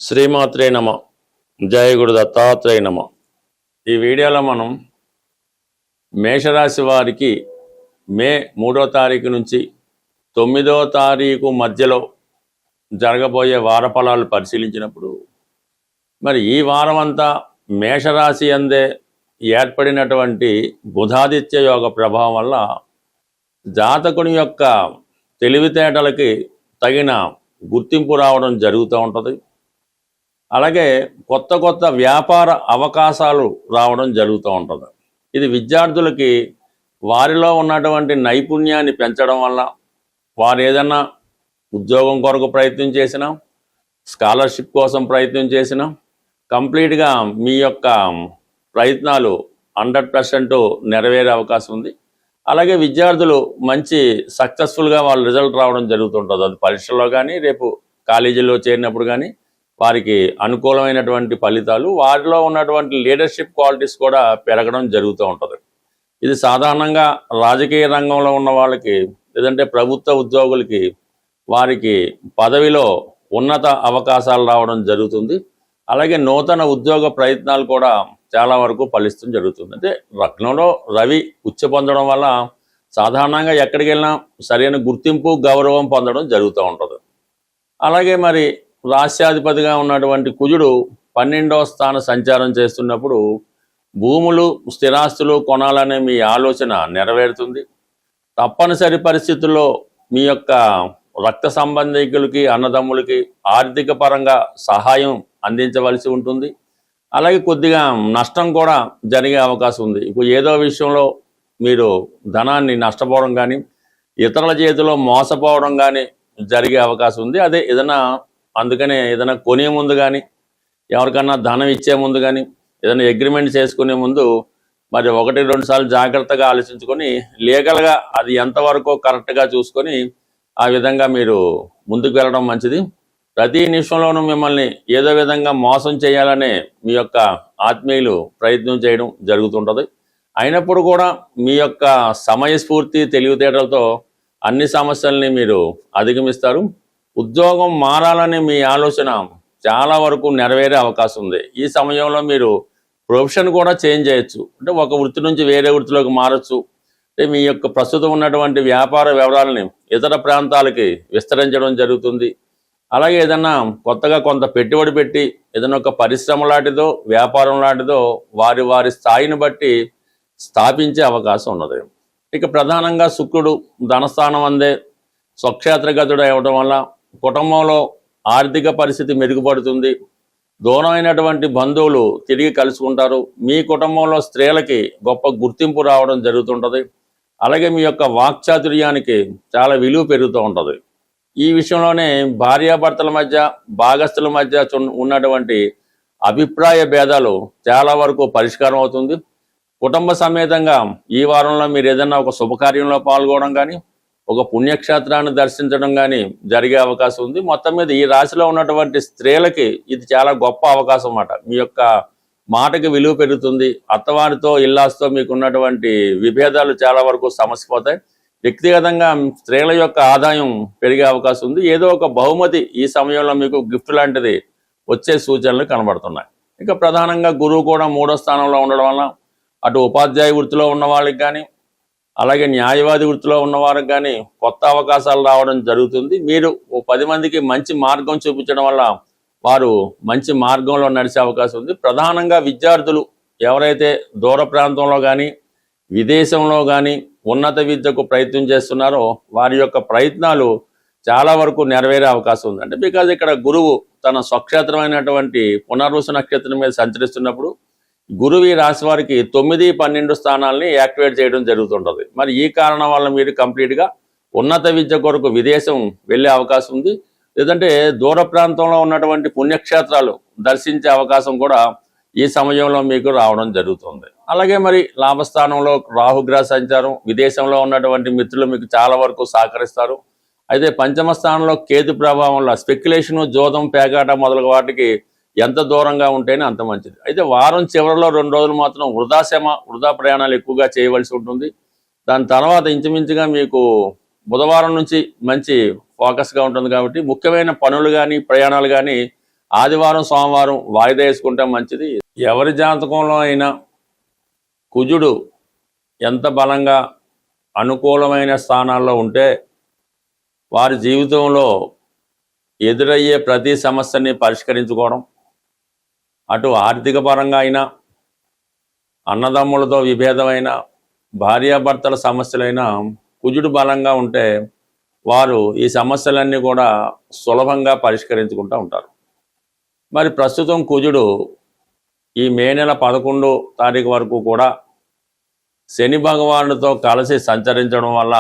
శ్రీమాత్రే నమ. జయ గురు దత్తాత్రేయ నమ. ఈ వీడియోలో మనం మేషరాశి వారికి మే 3వ తారీఖు నుంచి 9వ తారీఖు మధ్యలో జరగబోయే వార ఫలాలు పరిశీలించినప్పుడు మరి ఈ వారం అంతా మేషరాశి అందే ఏర్పడినటువంటి బుధాదిత్య యోగ ప్రభావం వల్ల జాతకుని యొక్క తెలివితేటలకి తగిన గుర్తింపు రావడం జరుగుతూ ఉంటుంది. అలాగే కొత్త కొత్త వ్యాపార అవకాశాలు రావడం జరుగుతూ ఉంటుంది. ఇది విద్యార్థులకి వారిలో ఉన్నటువంటి నైపుణ్యాన్ని పెంచడం వల్ల వారు ఏదన్నా ఉద్యోగం కొరకు ప్రయత్నం చేసినా, స్కాలర్షిప్ కోసం ప్రయత్నం చేసినా కంప్లీట్గా మీ యొక్క ప్రయత్నాలు 100% నెరవేరే అవకాశం ఉంది. అలాగే విద్యార్థులు మంచి సక్సెస్ఫుల్గా వాళ్ళ రిజల్ట్ రావడం జరుగుతుంటుంది. అది పరీక్షల్లో కానీ రేపు కాలేజీలో చేరినప్పుడు కానీ వారికి అనుకూలమైనటువంటి ఫలితాలు, వారిలో ఉన్నటువంటి లీడర్షిప్ క్వాలిటీస్ కూడా పెరగడం జరుగుతూ ఉంటుంది. ఇది సాధారణంగా రాజకీయ రంగంలో ఉన్న వాళ్ళకి లేదంటే ప్రభుత్వ ఉద్యోగులకి వారికి పదవిలో ఉన్నత అవకాశాలు రావడం జరుగుతుంది. అలాగే నూతన ఉద్యోగ ప్రయత్నాలు కూడా చాలా వరకు ఫలిస్తూ జరుగుతుంది. అంటే లగ్నంలో రవి ఉచ్చ పొందడం వల్ల సాధారణంగా ఎక్కడికి వెళ్ళినా సరైన గుర్తింపు గౌరవం పొందడం జరుగుతూ ఉంటుంది. అలాగే మరి రాష్ట్రాధిపతిగా ఉన్నటువంటి కుజుడు 12వ స్థాన సంచారం చేస్తున్నప్పుడు భూములు స్థిరాస్తులు కొనాలనే మీ ఆలోచన నెరవేరుతుంది. తప్పనిసరి పరిస్థితుల్లో మీ యొక్క రక్త సంబంధికులకి అన్నదమ్ములకి ఆర్థిక పరంగా సహాయం అందించవలసి ఉంటుంది. అలాగే కొద్దిగా నష్టం కూడా జరిగే అవకాశం ఉంది. ఇప్పుడు ఏదో విషయంలో మీరు ధనాన్ని నష్టపోవడం కానీ ఇతరుల చేతిలో మోసపోవడం కానీ జరిగే అవకాశం ఉంది. అదే అందుకనే ఏదైనా కొనే ముందు కానీ ఎవరికన్నా ధనం ఇచ్చే ముందు కానీ ఏదైనా అగ్రిమెంట్ చేసుకునే ముందు మరి 1-2 సార్లు జాగ్రత్తగా ఆలోచించుకొని లీగల్గా అది ఎంతవరకు కరెక్ట్గా చూసుకొని ఆ విధంగా మీరు ముందుకు వెళ్ళడం మంచిది. ప్రతి నిమిషంలోనూ మిమ్మల్ని ఏదో విధంగా మోసం చేయాలనే మీ యొక్క ఆత్మీయులు ప్రయత్నం చేయడం జరుగుతుంటుంది. అయినప్పుడు కూడా మీ యొక్క సమయస్ఫూర్తి తెలివితేటలతో అన్ని సమస్యల్ని మీరు అధిగమిస్తారు. ఉద్యోగం మారాలనే మీ ఆలోచన చాలా వరకు నెరవేరే అవకాశం ఉంది. ఈ సమయంలో మీరు ప్రొఫెషన్ కూడా చేంజ్ చేయొచ్చు. అంటే ఒక వృత్తి నుంచి వేరే వృత్తిలోకి మారచ్చు. అంటే మీ యొక్క ప్రస్తుతం ఉన్నటువంటి వ్యాపార వివరాలని ఇతర ప్రాంతాలకి విస్తరించడం జరుగుతుంది. అలాగే ఏదన్నా కొత్తగా కొంత పెట్టుబడి పెట్టి ఏదైనా ఒక పరిశ్రమ లాంటిదో వ్యాపారం లాంటిదో వారి వారి స్థాయిని బట్టి స్థాపించే అవకాశం ఉన్నది. ఇక ప్రధానంగా శుక్రుడు ధనస్థానం అందే స్వక్షేత్రగతుడు అవ్వడం వల్ల కుటుంబంలో ఆర్థిక పరిస్థితి మెరుగుపడుతుంది. దూరమైనటువంటి బంధువులు తిరిగి కలుసుకుంటారు. మీ కుటుంబంలో స్త్రీలకి గొప్ప గుర్తింపు రావడం జరుగుతుంటుంది. అలాగే మీ యొక్క వాక్చాతుర్యానికి చాలా విలువ పెరుగుతూ ఉంటుంది. ఈ విషయంలోనే భార్యాభర్తల మధ్య భాగస్థుల మధ్య ఉన్నటువంటి అభిప్రాయ భేదాలు చాలా వరకు పరిష్కారం అవుతుంది. కుటుంబ సమేతంగా ఈ వారంలో మీరు ఏదైనా ఒక శుభకార్యంలో పాల్గొనడం కానీ ఒక పుణ్యక్షేత్రాన్ని దర్శించడం కానీ జరిగే అవకాశం ఉంది. మొత్తం మీద ఈ రాశిలో ఉన్నటువంటి స్త్రీలకి ఇది చాలా గొప్ప అవకాశం అన్నమాట. మీ యొక్క మాటకి విలువ పెరుగుతుంది. అత్తవారితో ఇల్లాస్తో మీకు ఉన్నటువంటి విభేదాలు చాలా వరకు సమసిపోతాయి. వ్యక్తిగతంగా స్త్రీల యొక్క ఆదాయం పెరిగే అవకాశం ఉంది. ఏదో ఒక బహుమతి ఈ సమయంలో మీకు గిఫ్ట్ లాంటిది వచ్చే సూచనలు కనబడుతున్నాయి. ఇక ప్రధానంగా గురువు కూడా 3వ స్థానంలో ఉండడం వల్ల అటు ఉపాధ్యాయ వృత్తిలో ఉన్న వాళ్ళకి కానీ అలాగే న్యాయవాది వృత్తిలో ఉన్నవారికి కానీ కొత్త అవకాశాలు రావడం జరుగుతుంది. మీరు 10 మందికి మంచి మార్గం చూపించడం వల్ల వారు మంచి మార్గంలో నడిచే అవకాశం ఉంది. ప్రధానంగా విద్యార్థులు ఎవరైతే దూర ప్రాంతంలో కానీ విదేశంలో కానీ ఉన్నత విద్యకు ప్రయత్నం చేస్తున్నారో వారి యొక్క ప్రయత్నాలు చాలా వరకు నెరవేరే అవకాశం ఉంది. అంటే బికాజ్ ఇక్కడ గురువు తన స్వక్షేత్రమైనటువంటి పునర్వసు నక్షత్రం మీద సంచరిస్తున్నప్పుడు గురువు ఈ రాశి వారికి 9, 12 స్థానాలని యాక్టివేట్ చేయడం జరుగుతుంటుంది. మరి ఈ కారణం వల్ల మీరు కంప్లీట్గా ఉన్నత విద్య కొరకు విదేశం వెళ్ళే అవకాశం ఉంది. లేదంటే దూర ప్రాంతంలో ఉన్నటువంటి పుణ్యక్షేత్రాలు దర్శించే అవకాశం కూడా ఈ సమయంలో మీకు రావడం జరుగుతుంది. అలాగే మరి లాభస్థానంలో రాహుగ్రహ సంచారం, విదేశంలో ఉన్నటువంటి మిత్రులు మీకు చాలా వరకు సహకరిస్తారు. అయితే పంచమ స్థానంలో కేతు ప్రభావంలో స్పెక్యులేషను, జోదం, పేకాట మొదలగు వాటికి ఎంత దూరంగా ఉంటేనే అంత మంచిది. అయితే వారం చివరిలో 2 రోజులు మాత్రం వృధా ప్రయాణాలు ఎక్కువగా చేయవలసి ఉంటుంది. దాని తర్వాత ఇంచుమించుగా మీకు బుధవారం నుంచి మంచి ఫోకస్గా ఉంటుంది. కాబట్టి ముఖ్యమైన పనులు కానీ ప్రయాణాలు కానీ ఆదివారం సోమవారం వాయిదా వేసుకుంటే మంచిది. ఎవరి జాతకంలో అయినా కుజుడు ఎంత బలంగా అనుకూలమైన స్థానాల్లో ఉంటే వారి జీవితంలో ఎదురయ్యే ప్రతి సమస్యని పరిష్కరించుకోవడం, అటు ఆర్థిక పరంగా అయినా, అన్నదమ్ములతో విభేదమైన, భార్యాభర్తల సమస్యలైనా కుజుడు బలంగా ఉంటే వారు ఈ సమస్యలన్నీ కూడా సులభంగా పరిష్కరించుకుంటూ ఉంటారు. మరి ప్రస్తుతం కుజుడు ఈ మే నెల 11వ తారీఖు వరకు కూడా శని భగవానుడితో కలిసి సంచరించడం వల్ల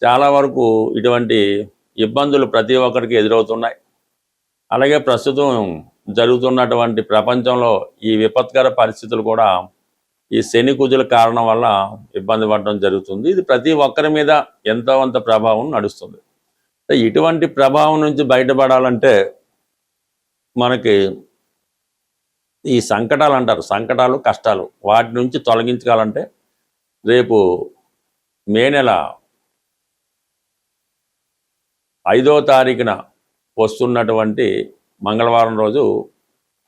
చాలా వరకు ఇటువంటి ఇబ్బందులు ప్రతి ఒక్కరికి ఎదురవుతున్నాయి. అలాగే ప్రస్తుతం జరుగుతున్నటువంటి ప్రపంచంలో ఈ విపత్కర పరిస్థితులు కూడా ఈ శని కుజుల కారణం వల్ల ఇబ్బంది పడడం జరుగుతుంది. ఇది ప్రతి ఒక్కరి మీద ఎంతో అంత ప్రభావం నడుస్తుంది. ఇటువంటి ప్రభావం నుంచి బయటపడాలంటే మనకి ఈ సంకటాలు అంటారు, సంకటాలు కష్టాలు, వాటి నుంచి తొలగించుకోవాలంటే రేపు మే నెల 5వ తారీఖున వస్తున్నటువంటి మంగళవారం రోజు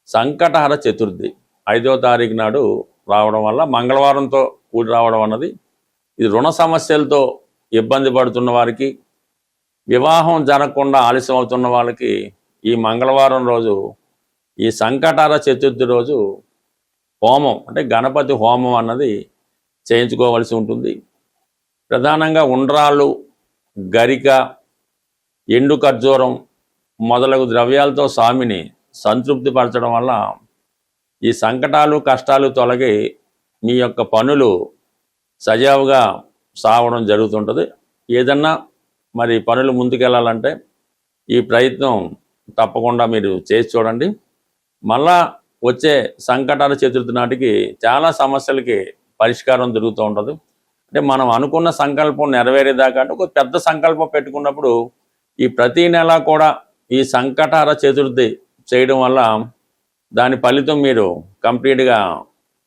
సంకటహర చతుర్థి 5వ తారీఖు నాడు రావడం వల్ల, మంగళవారంతో కూడి రావడం అన్నది ఇది రుణ సమస్యలతో ఇబ్బంది పడుతున్న వారికి, వివాహం జరగకుండా ఆలస్యం అవుతున్న వాళ్ళకి ఈ మంగళవారం రోజు ఈ సంకటహర చతుర్థి రోజు హోమం అంటే గణపతి హోమం అన్నది చేయించుకోవాల్సి ఉంటుంది. ప్రధానంగా ఉండ్రాళ్ళు, గరిక, ఎండు ఖర్జూరం మొదలగు ద్రవ్యాలతో స్వామిని సంతృప్తి పరచడం వల్ల ఈ సంకటాలు కష్టాలు తొలగి మీ యొక్క పనులు సజావుగా సాగడం జరుగుతుంటుంది. ఏదన్నా మరి పనులు ముందుకెళ్ళాలంటే ఈ ప్రయత్నం తప్పకుండా మీరు చేసి చూడండి. మళ్ళా వచ్చే సంకటాల చతుర్థి నాటికి చాలా సమస్యలకి పరిష్కారం దొరుకుతూ ఉంటుంది. అంటే మనం అనుకున్న సంకల్పం నెరవేరేదాకా అంటే ఒక పెద్ద సంకల్పం పెట్టుకున్నప్పుడు ఈ ప్రతి నెల కూడా ఈ సంకటహర చతుర్థి చేయడం వల్ల దాని ఫలితం మీరు కంప్లీట్గా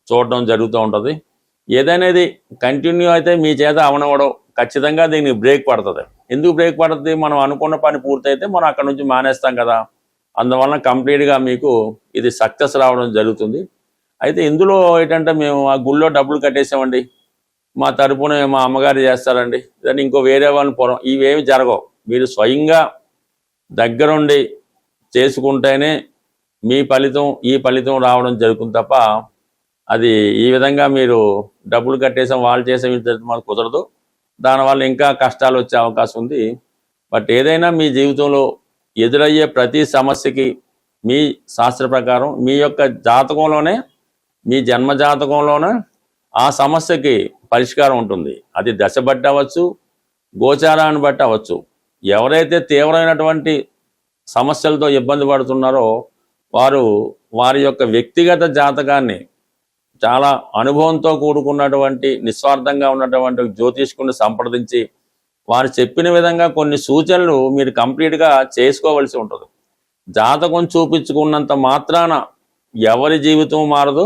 చూడడం జరుగుతూ ఉంటుంది. ఏదైనాది కంటిన్యూ అయితే మీ చేత అవనవడం ఖచ్చితంగా దీనికి బ్రేక్ పడుతుంది. ఎందుకు బ్రేక్ పడుతుంది? మనం అనుకున్న పని పూర్తయితే మనం అక్కడ నుంచి మానేస్తాం కదా, అందువలన కంప్లీట్గా మీకు ఇది సక్సెస్ రావడం జరుగుతుంది. అయితే ఇందులో ఏంటంటే మేము ఆ గుళ్ళో డబ్బులు కట్టేసామండి, మా తరపున మా అమ్మగారు చేస్తారండి, దాన్ని ఇంకో వేరే వాళ్ళని పొరం, ఇవేమి జరగవు. మీరు స్వయంగా దగ్గరుండి చేసుకుంటేనే మీ ఫలితం ఈ ఫలితం రావడం జరుగుతుంది తప్ప అది ఈ విధంగా మీరు డబ్బులు కట్టేసాం వాళ్ళు చేసాం మనకు కుదరదు. దానివల్ల ఇంకా కష్టాలు వచ్చే అవకాశం ఉంది. బట్ ఏదైనా మీ జీవితంలో ఎదురయ్యే ప్రతి సమస్యకి మీ శాస్త్ర ప్రకారం మీ యొక్క జాతకంలోనే, మీ జన్మ జాతకంలోనే ఆ సమస్యకి పరిష్కారం ఉంటుంది. అది దశ బట్టి అవ్వచ్చు, గోచారాన్ని బట్టి అవ్వచ్చు. ఎవరైతే తీవ్రమైనటువంటి సమస్యలతో ఇబ్బంది పడుతున్నారో వారు వారి యొక్క వ్యక్తిగత జాతకాన్ని చాలా అనుభవంతో కూడుకున్నటువంటి నిస్వార్థంగా ఉన్నటువంటి జ్యోతిష్కుని సంప్రదించి వారు చెప్పిన విధంగా కొన్ని సూచనలు మీరు కంప్లీట్గా చేసుకోవలసి ఉంటుంది. జాతకం చూపించుకున్నంత మాత్రాన ఎవరి జీవితం మారదు,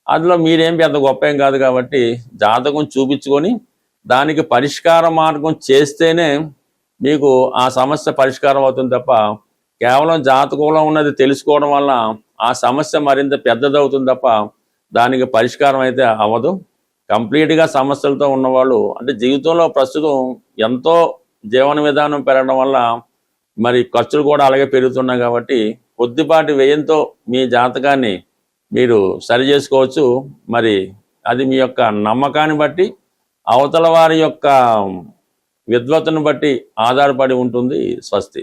అందులో మీరేం పెద్ద గొప్ప ఏం కాదు. కాబట్టి జాతకం చూపించుకొని దానికి పరిష్కార మార్గం చేస్తేనే మీకు ఆ సమస్య పరిష్కారం అవుతుంది తప్ప కేవలం జాతకంలో ఉన్నది తెలుసుకోవడం వల్ల ఆ సమస్య మరింత పెద్దదవుతుంది తప్ప దానికి పరిష్కారం అయితే అవ్వదు. కంప్లీట్గా సమస్యలతో ఉన్నవాళ్ళు అంటే జీవితంలో ప్రస్తుతం ఎంతో జీవన విధానం పెరగడం వల్ల మరి ఖర్చులు కూడా అలాగే పెరుగుతున్నాయి. కాబట్టి కొద్దిపాటి వ్యయంతో మీ జాతకాన్ని మీరు సరి చేసుకోవచ్చు. మరి అది మీ యొక్క నమ్మకాన్ని బట్టి, అవతల వారి యొక్క విద్వత్తును బట్టి ఆధారపడి ఉంటుంది. స్వస్తి.